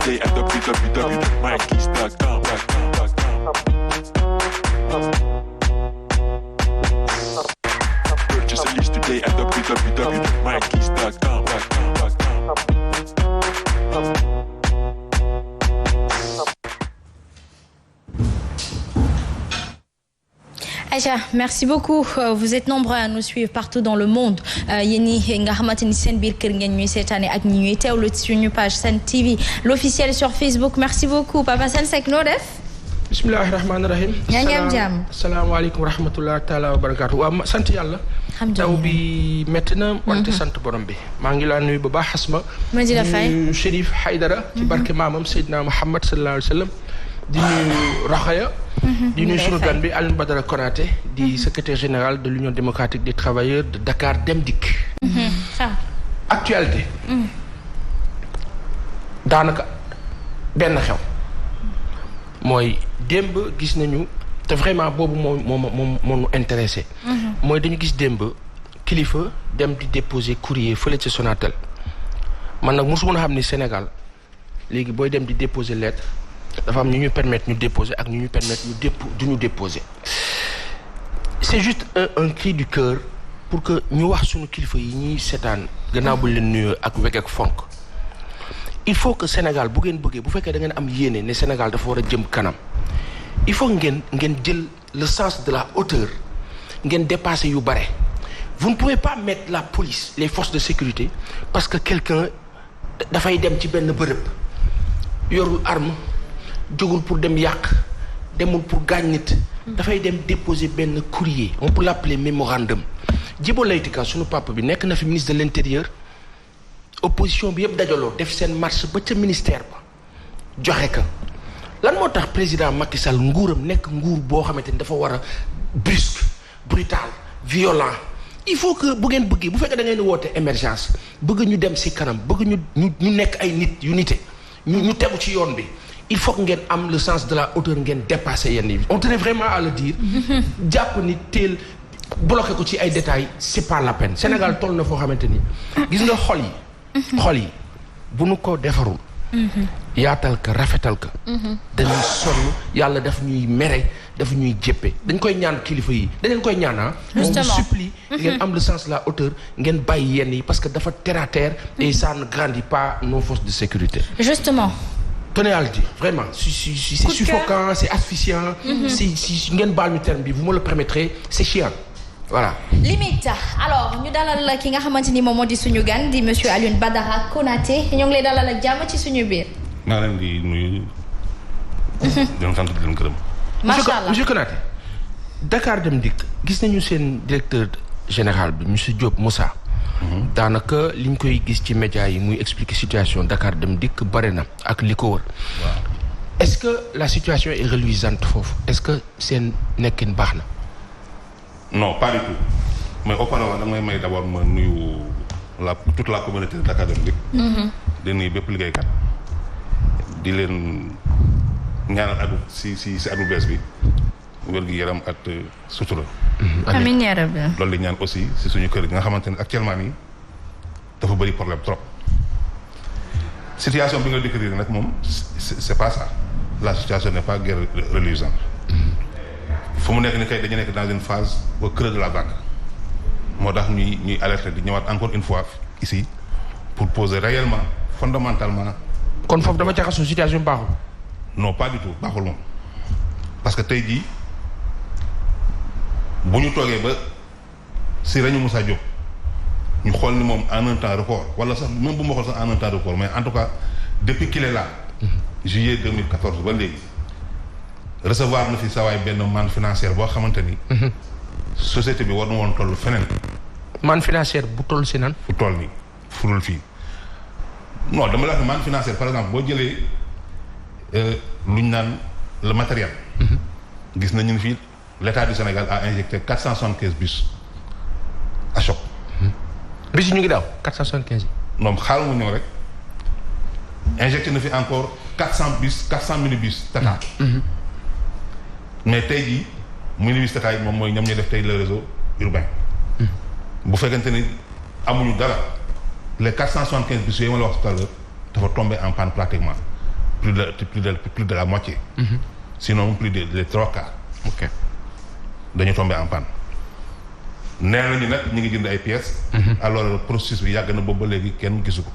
today at www.mikeys.com. Purchase a list today at www.mikeys.com. Aïcha, merci beaucoup. Vous êtes nombreux à nous suivre partout dans le monde. yéen ñi nga xamante ni seen biir kër ngeen ñuy seetaane ak ñi ñuy teewlu ci suñu page Sen TV l'officiel sur Facebook. Merci beaucoup Papa Sen Seck noo def. bismillahi rahmaani rahim. yaa ngi am jàmm. salaamaaleykum wa rahmatulah taalaa wa barakaatu. waaw sant yàlla. taw bi métti na. wante sant borom bi. maa ngi laa nuyu bu baax Asma. ma di la fay nuyu Chérif Haydara. ci barke maamam Seydina Muhammad sallallahu alayhi wa sallam. di nuyu Rakhaya. di nuyu sunu gan bi Alioune Badara Konaté di secrétaire général de l'Union démocratique des travailleurs de Dakar Dem Dikk. actualité. daanaka benn xew. mooy démb gis nañu te vraiment boobu moo ñu intéressé. mooy dañu gis démb kilifa dem di déposer courrier fële ci Sonatel man nag mosuma xam ni Sénégal léegi booy dem di déposer lettre dafa am ñu ñu permettre ñu déposer ak ñu ñu permettre ñu déposer. c'est juste un cri du cœur pour que ñu wax suñu kilifa yi ñuy seetaan gannaaw bu leen nuyoo ak weg ak fonk. il faut que Sénégal bu ngeen bëggee bu fekkee da ngeen am yéene ne Sénégal dafa war a jëm kanam il faut ngeen jël le sens de la hauteur ngeen dépasser yu bare. vous ne pouvez pas mettre la police les forces de sécurité parce que quelqu'un dafay dem ci benn bërëb yorul arme jógul pour dem yàq demul pour gaañ nit. dafay dem déposer benn courrier on peut l'appeler mémorandum. Djibo Leyti Ka sunu papa bi nekk na fi ministre de l'intérieur. opposition bi yëpp dajaloo def seen marche ba ca ministère ba joxe ka lan moo tax président Macky Sall nguuram nekk nguur boo xamante ni dafa war a brusque brutal violent il faut que bu ngeen bëggee bu fekkee da ngeen woote émergence bëgg ñu dem ci kanam bëgg ñu nekk ay nit yu nite ñu tegu ci yoon bi il faut que ngeen am le sens de la hauteur ngeen dépasser yenn yi on tenait vraiment à le dire jàpp ni teel bloqué ko ci ay détails c'est pas la peine Sénégal toll na foo xamante ni gis nga xol yi bu nu ko defarul yaatal ka rafetal ka dañuy sonn yàlla daf ñuy mere daf ñuy jéppe dañ koy ñaan kilifa yi dañ koy ñaan on vous supplie ngeen am le sens de la hauteur ngeen bàyyi yenn yi parce que dafa terre à terre et ça ne grandit pas nos forces de sécurité justement tenez à le dire vraiment c'est suffocant c'est asphyxiant si ngeen baal ñu terme bi vous me le permettrez c'est chiant. Voilà. Limite alors ñu dalal ki nga xamante ni moom moo di suñu gan di monsieur Alioune Badara Konaté ñoo ngi lay dalal ak jàmm ci suñu biir. maa leen di nuyu. di leen sant di leen gërëm. macha allah monsieur Konaté Dakar Dem Dikk gis nañu seen directeur général bi monsieur Diop Moussa. daanaka li ñu koy gis ci médias yi muy expliquer situation Dakar Dem Dikk bare na ak li ko wër. waaw est-ce que la situation est reluisante foofu est-ce que seen nekkin baax na. non pas du tout mais auparavant da ngay may d'abord ma nuyu toute la communauté de Dakar Dem Dikk. di nuyu bépp liggéeykat di leen ñaanal adu si adu bees bi wér gi yaram ak sutura. amiin yaa rabbi. loolu di ñaan aussi si suñu kër gi nga xamante ne actuellement nii dafa bëri problème trop situation bi nga décrire nag moom c'est pas ça la situation n'est pas guère reluisante. fu mu nekk ni kay dañu nekk dans une phase au creux de la vague moo tax ñuy alerter di ñëwaat encore une fois ici pour poser réellement fondamentalement. kon foofu dama jaxasoo situation baaxul. non pas du tout baaxul moom parce que tey jii bu ñu toogee ba si Réunion Moussa Diop ñu xool ni moom en un temps record wala sax même bu ma xool sax en un temps record mais en tout cas depuis qu'il est là. juillet 2014 ba léegi. recevoir na fi sawaay benn manne financière boo xamante ni. société bi war na woon toll feneen. manne financière bu toll si nan. fu toll nii furul fii non dama la wax ne manne financière par exemple boo jëlee lu ñu naan le matériel. gis nañu ni fii l'État du Sénégal a injecté 475 bus à choc. bus yi ñu ngi daaw 475. non xaaral mu ñëw rek injecté na fi encore 400 bus 400 minibus Tata. mais tey jii minibus Tata yi moom mooy ñoom ñuy def tey le réseau urbain. bu fekkente ni amuñu dara les 475 bus yooyu ma la wax tout à l'heure dafa tombé en panne pratiquement plus de la moitié. Sinon plus de les 3 quarts. ok dañu tombé en panne. nee nañu nag ñu ngi jënd ay pièces. alors processus bi yàgg na boobu ba léegi kenn gisu ko.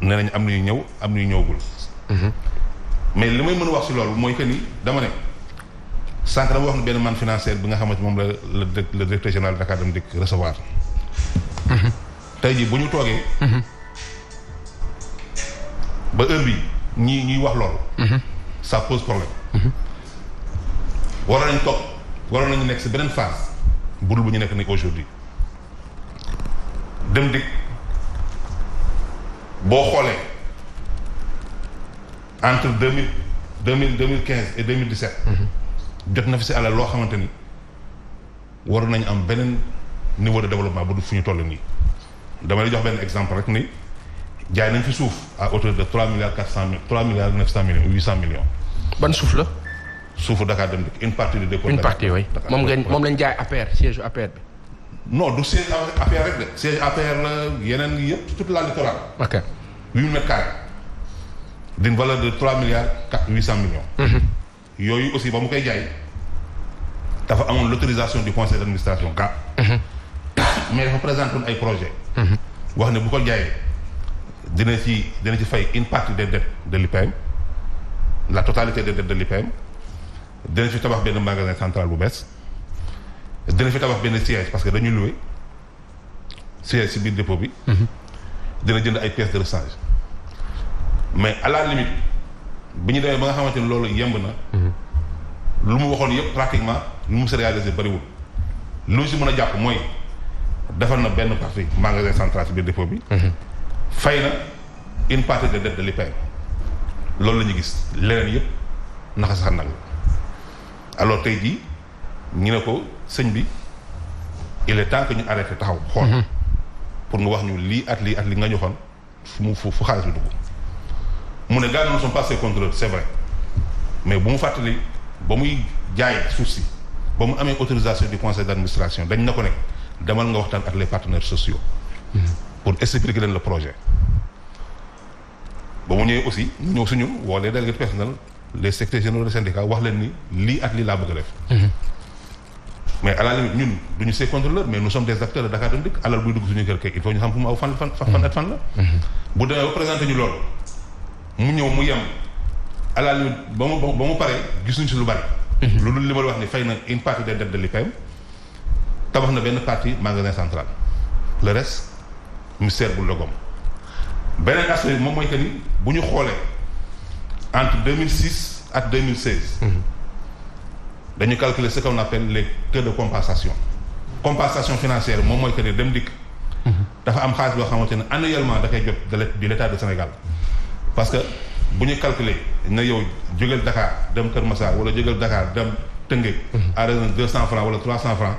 nee nañu am na yu ñëw am na yu ñëwagul. mais li may mën a wax si loolu mooy que ni dama ne sànq dama wax ne benn manne financière bi nga xamante moom la le directeur général Dakar Dem Dikk recevoir. tey jii bu ñu toogee. ba heure bi ñuy wax loolu. ça pose problème. waroon nañu nekk si beneen phase budul bu ñu nekk ni aujourd'hui Dem Dikk boo xoolee entre 2015 et 2017. jot na fi si alal loo xamante ni waroon nañu am beneen niveau de développement bu du fu ñu toll nii. dama lay jox benn exemple rek ni jaay nañ fi suuf à hauteur de 3 milliards 900 millions 800 millions. ban suuf la. suufu Dakar Dem Dikk une partie du dépôt. une partie oui moom lañ jaay APR siège APR bi. non du siège APR rek de siège APR la yeneen yi yëpp toute la littorale. ok 8 mètres carrés d'une valeur de 3 milliards 800 millions. yooyu aussi ba mu koy jaay dafa amoon l'autorisation du conseil d'administration ga mais dafa présenté woon ay projets. wax ne bu ko jaayee dina ci fay une partie des dettes de l'IPM la totalité des dettes de l'IPM dina fi tabax benn magasin central bu bees dina fi tabax benn siège parce que dañuy louer siège ci biir dépôt bi. dina jënd ay pièces de rechange mais à la limite bi ñu demee ba nga xamante ni loolu yemb na. lu mu waxoon yëpp pratiquement lu mu se réalisé bariwul lu si mën a jàpp mooy defar na benn partie magasin central ci biir dépôt bi. fay na une partie des dettes de l'IPM loolu la ñu gis leneen yëpp naka sax nag alors tey jii ñu ne ko sëñ bi il est temps que ñu arrêté taxaw xool. pour nga wax ñu lii at lii nga ñu waxoon fu xaalis bi dugg. mu ne gars yi ne sont pas ses contrôleurs c'est vrai mais bu mu fàttali ba muy jaay suuf si ba mu amee autorisation du conseil d'administration dañ na ko nekk demal nga waxtaan ak les partenaires sociaux. pour expliquer leen le projet. ba mu ñëwee aussi ñëw suñu woo les délégués personnels les secrétaires généraux des syndicats wax leen ni lii ak lii laa bëgg a def. mais à la limite ñun du ñu ses contrôleurs mais nous sommes des acteurs de Dakar Dem Dikk alal buy dugg suñu kër kay il faut ñu xam fu mu aw fan la. bu demee ba présenté ñu loolu. mu ñëw mu yem à la limite ba mu paree gisuñ si lu bari. loolu li ma la wax ni fay na une partie des dettes de l'IPM tabax na benn partie magasin central le reste ministère bu logom beneen aspect moom mooy que ni bu ñu xoolee entre 2006 ak 2016. dañu calculer ce qu'on appelle les taux de compensation financière moom mooy que ni Dem Dikk dafa am xaalis boo xamante ne annuellement da koy jot de l'État du Sénégal. parce que bu ñu calculer na yow jógeel Dakar dem Kër Massar wala jógeel Dakar dem Tëngéej. à raison de 200 francs wala 300 francs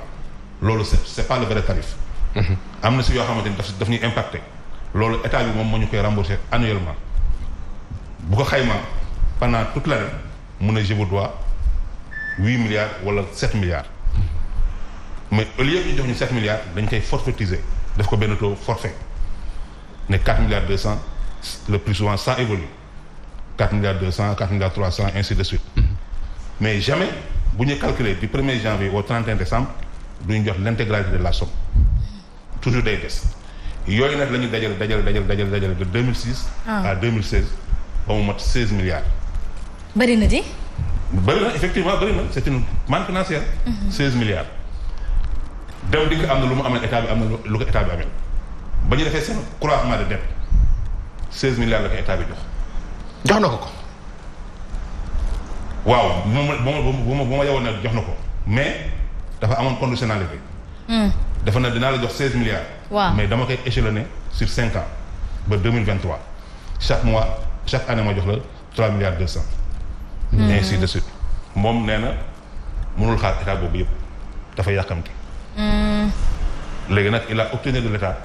loolu c'est pas le vrai tarif. am na si yoo xamante ni daf ñuy impacter loolu état bi moom moo ñu koy rembourser annuellement bu ko xayma pendant toute l'année mu ne je vous dois 8 milliards wala 7 milliards mais au lieu que ñu jox ñu 7 milliards dañ koy forfaitiser def ko benn taux forfait ne 4 milliards 200. le plus souvent ça évolue 4 milliards 200 4 milliards 300 ainsi de suite. mais jamais bu ñu calculer du 1er janvier au 31 décembre du ñu jox l'intégralité de la somme toujours day des yooyu nag la ñu dajale de 2006. à 2016 ba mu mat 16 milliards. bëri na di. bëri na effectivement bëri na c'est une manne financière. 16 milliards. Dem Dikk am na lu mu amee état bi am na lu ko état bi amee ba ñu defee seen croisement de dette 16 milliards la ko état bi jox na ko. waaw bu ma yowoon nag jox na ko mais dafa amoon conditionnalité. dafa ne dinaa la jox 16 milliards. waaw mais dama koy échelonner sur 5 ans ba 2023 chaque année ma jox la 3 milliards 200. ainsi de suite moom nee na mënul xaar état boobu yëpp dafa yàkkamti. léegi nag il a obtenu de l'état.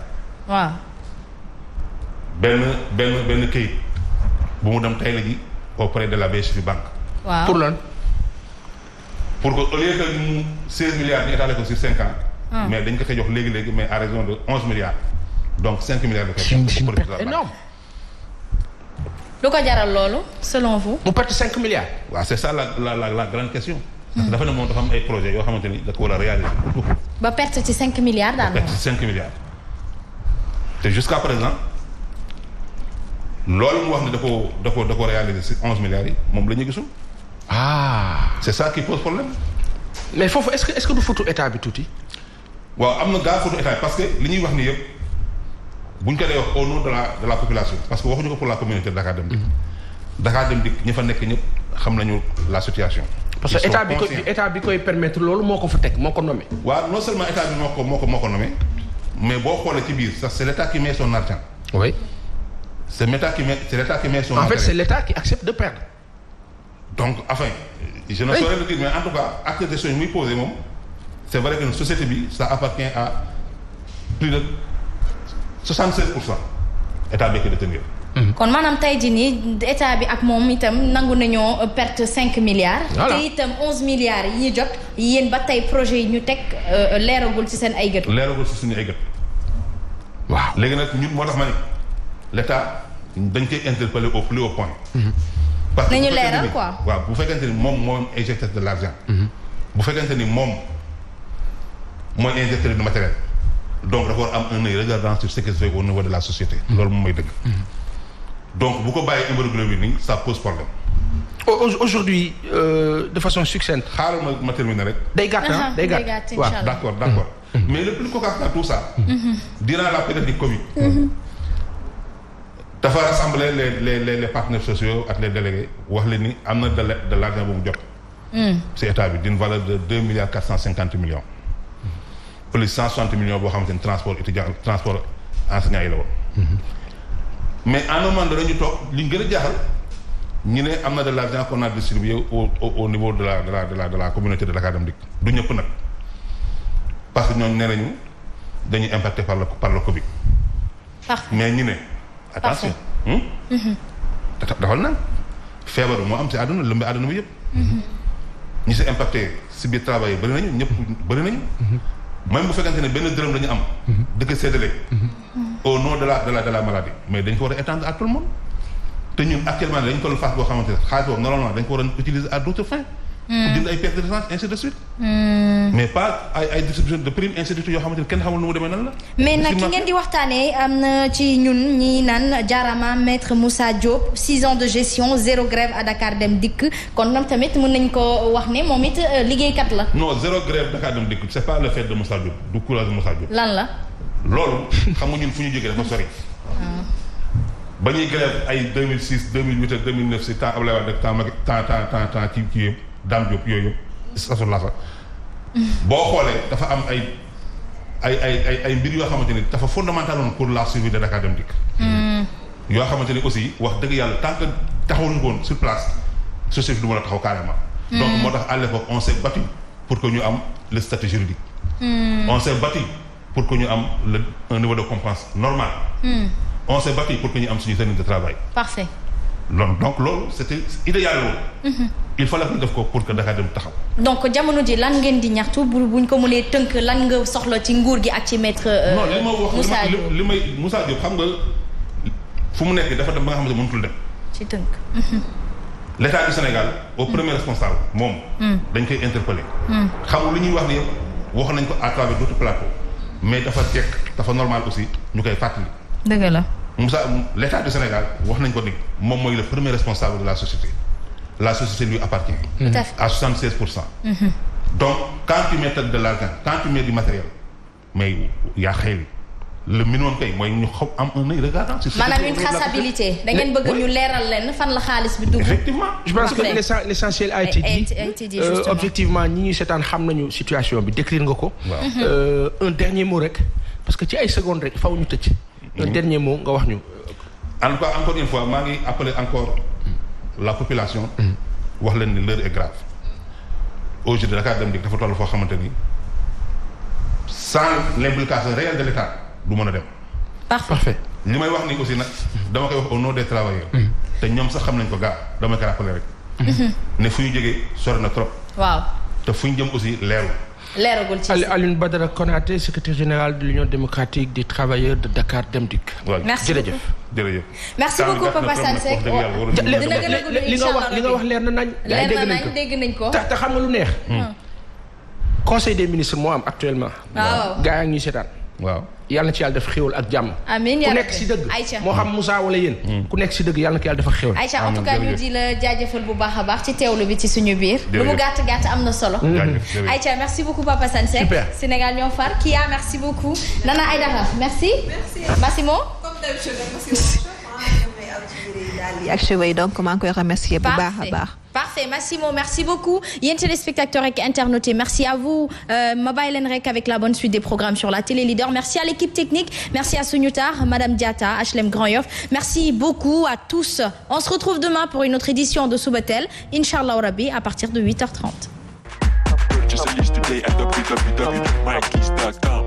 waaw. benn këyit bu mu dem tey la ji auprès de la BHF banque. waaw pour lan. pour que au lieu que mu 16 milliards ñu étalé ko sur 5 ans. mais dañ ko koy jox léegi mais à raison de 11 milliards donc 5 milliards de koy jox. énorme. lu ko jaral loolu selon vous. mu perte 5 milliards. waaw c'est ça la grande question. parce que dafa ne moom dafa am ay projets yoo xamante ni da ko war a réaliser. ba perte ci 5 milliards daal perte ci 5 milliards. te jusqu'à présent loolu mu wax ne da ko réaliser ci 11 milliards yi moom la ñu gisul. c'est ça qui pose problème. mais foofu est-ce que du photo état bi tuuti. waaw am na gaa photo état parce que li ñuy wax ni yëpp buñ ko dee wax au nom de la population parce que waxuñu ko pour la communauté de Dakar Dem Dikk. Dakar Dem Dikk ñi fa nekk ñëpp xam nañu la situation. parce que état bi koy permettre loolu moo ko fa teg moo ko nommé. waaw non seulement état bi moo ko nommé mais boo xoolee ci biir sax c'est l'état qui met son argent. oui. c'est l'état qui met son. en fait c'est l'état qui accepte de perdre. donc enfin je ne saurais le dire mais en tout cas acte de gestion yi muy posé moom c'est vrai que société bi ça appartient à plus de 76% état bi ko détenir. kon maanaam tey jii nii état bi ak moom itam nangu nañoo perte 5 milliards. voilà te itam 11 milliards yi ñu jot yéen ba tey projet yi ñu teg leeragul ci seen ay gët. leeragul ci suñu ay gët. waaw léegi nag ñun moo tax ma ne l'état dañ koy interpeller au plus haut point. parce que nañu leeral quoi. waaw bu fekkente ni moom moo injecteur de l'argent. bu fekkente ni moom mooy injecteur de matériel. donc dafa war am un œil regardant sur ce qui se fait au niveau de la société. loolu moom mooy dëgg. donc bu ko bàyyi hémoglobine bi nii ça pose problème. aujourd'hui de façon succincte. xaaral ma terminer rek. day gàtt day gàtt waaw d'accord. mais le plus cocasse dans tout ça. durant la période du Covid. dafa rassembler les partenaires sociaux ak les délégués wax leen ni am na de l'argent bu mu jot. ci état bi d'une valeur de 2 milliards 450 millions. plus 160 millions boo xamante ni transport étudiant transport enseignant yi la woon. mais à un moment donné ñu toog li ñu gën a jaaxal ñu ne am na de l'argent qu'on a distribué au niveau de la communauté de Dakar Dem Dikk du ñëpp nag parce que ñooñu nee nañu dañuy impacté par le Covid. parfait mais ñu ne. attention. dafal nag feebar bi moo am ci àdduna lëmbi àdduna bi yëpp. ñi si impacté si biir travail yi bëri nañu ñëpp bëri nañu. même bu fekkente ne benn dërëm dañu am. dëkk séddale. au nom de la maladie mais dañ ko war a étendre à tout le monde. te ñun actuellement dañu toll phase boo xamante ne xaalis boobu normalement dañ ko war a utiliser à d'autres fins. pour dindi ay pertes de change ainsi de suite. mais pas ay distribution de primes ainsi de suite yoo xamante ne kenn xamul nu mu demee nan la. mais nag ki ngeen di waxtaanee am na ci ñun ñi naan jaarama maître Moussa Diop 6 ans de gestion 0 grève à Dakar Dem Dikk kon ñoom tamit mën nañ ko wax ne moom it liggéeykat la. non 0 grève Dakar Dem Dikk c'est pas le fait de Moussa Diop du courage de Moussa Diop. lan la. loolu xam nga ñun fu ñu jógee dafa sori. ba ñuy grève ay 2006 2008 ak 2009 si temps Abdoulaye Wade temps ci yëpp Dame Diop yooyu yëpp station la fa. boo xoolee dafa am ay mbir yoo xamante ni dafa fondamental woon pour la survie de Dakar Dem Dikk. yoo xamante ni aussi wax dëgg yàlla tant que taxawuñu woon sur place société du mën a taxaw carrément. donc moo tax à l'époque on s'est battu pour que ñu am le statut juridique. on s'est battu pour que ñu am un niveau de compétence normal. on s'est battu pour que ñu am suñu tenue de travail. parfait. donc loolu c'était idéal loolu. il fallait que ñu def ko pour que Dakar Dem taxaw. donc jamono ji lan ngeen di ñaxtu buñ ko mënee tënk lan nga soxla ci nguur gi ak ci maître. Moussa Diop non li may Moussa Diop xam nga fu mu nekk dafa dem ba nga xamante ne mënutul dem. ci tënk. l'État du Sénégal au premier responsable moom. dañ koy interpeller. xamul lu ñuy wax ni yëpp wax nañ ko à travers d'autres plateaux mais dafa jekk dafa normal aussi ñu koy fàttali. dëgg la. l'État du Sénégal wax nañ ko ni moom mooy le premier responsable de la société. La société lui appartient. À 76%. Donc, quand tu mets de l'argent, quand tu mets du matériel, mais il y a rien. Le minimum paye, moi, ñu xam am un œil regardant. maanaam une traçabilité. da ngeen bëgg ñu leeral leen fan la xaalis bi dugg. Effectivement. Je pense que l'essentiel a été dit. Objectivement ñi ñuy seetaan xam nañu situation bi décrire nga ko. Un dernier mot rek parce que ci ay secondes rek faw ñu tëj. Un dernier mot nga wax ñu. En tout cas, encore une fois maa ngi appeler encore. La population. wax leen ni l'heure est grave. Aujourd'hui Dakar Dem Dikk dafa toll foo xamante ni sans l'implication réelle de l'État du mën a dem. parfait. li may wax ni aussi nag dama koy wax au nom des travailleurs. te ñoom sax xam nañ ko gaa dama koy rappeler rek. ne fu ñu jógee sori na trop. waaw. te fu ñu jëm aussi leerul. leeragul ci Alioune Badara Konaté secrétaire général de l'Union démocratique des travailleurs de Dakar Dem Dikk. merci jërëjëf. jërëjëf. merci beaucoup Papa Sane Seck. li nga wax leer na nañ. leer na nañ dégg nañ ko. te xam nga lu neex. conseil des ministres moo am actuellement. waaw gaa yaa ngi ñuy seetaan. waaw yàlla na ci yàlla def xéwal ak jàmm. amiin ku nekk si dëgg. moo xam Moussa wala yéen. ku nekk si dëgg yàlla na ko yàlla dafa xéwal. Aïcha en tout cas ñu di la jaajëfal bu baax a baax ci teewlu bi ci suñu biir. lu mu gàtt gàtt am na solo. Aïcha merci beaucoup Papa Sane Seck. Super. Sénégal ñoo far Kia merci beaucoup. Nana Aïdara merci. Massimo. comme d'habitude ak cheveux donc maa ngi koy remercier bu baax a baax. Parfait Massimo merci beaucoup yéen téléspectateurs et internautes merci à vous ma bàyyi leen rek avec la bonne suite des programmes sur la télé leader merci à l'équipe technique merci à Sounioutar Madame Diatta HLM Grand Yoff merci beaucoup à tous on se retrouve demain pour une autre édition de Subatel Inch'Allah Rabbi à partir de 8h30. Just a list today at www.mikeys.com.